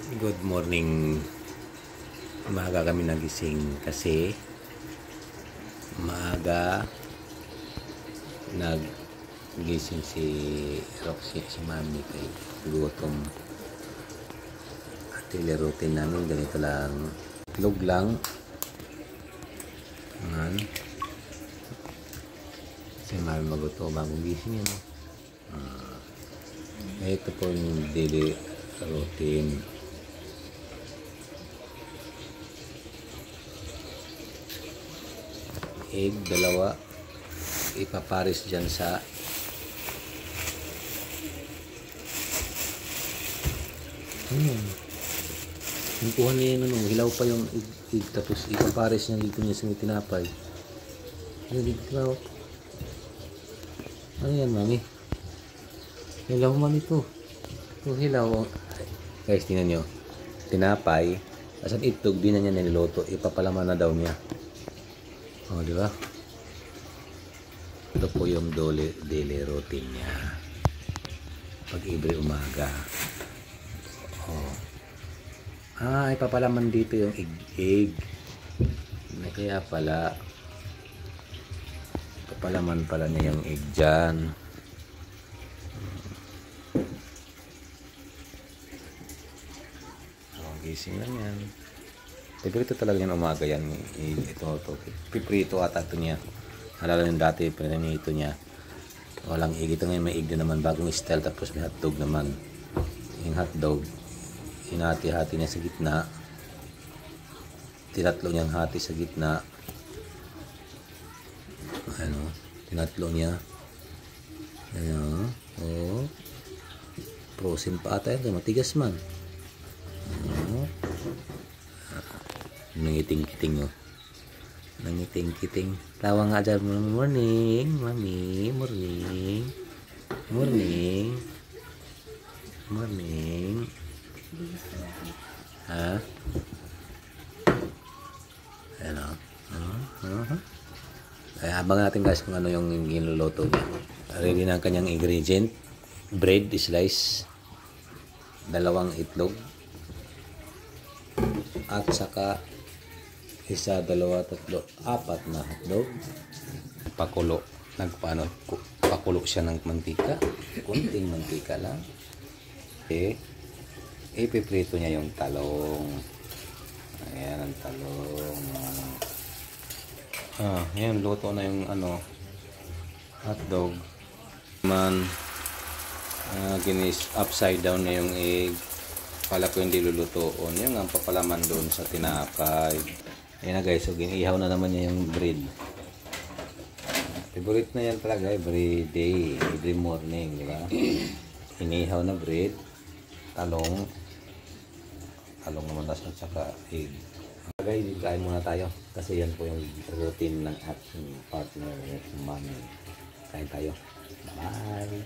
Good morning. Maaga kami nagising kasi maaga naggising si Roxy, si Mami kay gutom. At daily routine namin ganito lang. Itlog lang. Ayan. Si Mami maguto bagong gising yan. Ito po yung daily routine. Egg, dalawa. Ipaparis dyan sa yung kuha niya yun, hilaw pa yung egg, tapos ipaparis niya dito niya sa may tinapay. Ano dito? Ano yan, Mami? Hilaw, Mami, to. Ito, hilaw. Guys, tingnan nyo. Tinapay. As an itlog, di na niya niluto. Ipapalaman na daw niya. O, di ba? Ito po yung daily routine niya. Pag every umaga. O. Ipapalaman dito yung egg. Kaya pala, ipapalaman pala niya yung egg dyan. Gising lang yan. Favorito talaga yan umaga yan. Ito. Piprito ata ito niya. Alala yung dati, pinanito niya. Walang egg. Ito ngayon may egg na naman. Bagong style. Tapos may hotdog naman. Yung hotdog, hinati-hati niya sa gitna. Tinatlo niyang hati sa gitna. Ano? Tinatlo niya. Ano? Oh. Frozen pa ata yan. Matigas man. Nangiting-kiting oh. Nangiting-kiting. Tawa nga dyan. Morning, Mami. Morning. Morning. Morning. Ha? Ano? Ay, abang natin guys kung ano yung ginuluto niya. Ready na ang kanyang ingredient. Bread slice. 2 itlog. At saka 1, 2, 3, 4 na hotdog. Pakulo. Pakulo siya ng mantika. Kunting mantika lang. Okay. Ipiprito niya yung talong. Ayan ang talong. Ayan, luto na yung hotdog. Ginis upside down na yung egg. Pala ko hindi lulutoon. Yung ang papalaman doon sa tinapay. Ayan na guys, so ginihaw na naman niya yung bread. Favorite na yan talaga every day, every morning, di ba? Inihaw na bread, talong naman nasa tsaka egg. Guys, kain muna tayo kasi yan po yung routine ng ating partner, Mami. Kain tayo. Bye!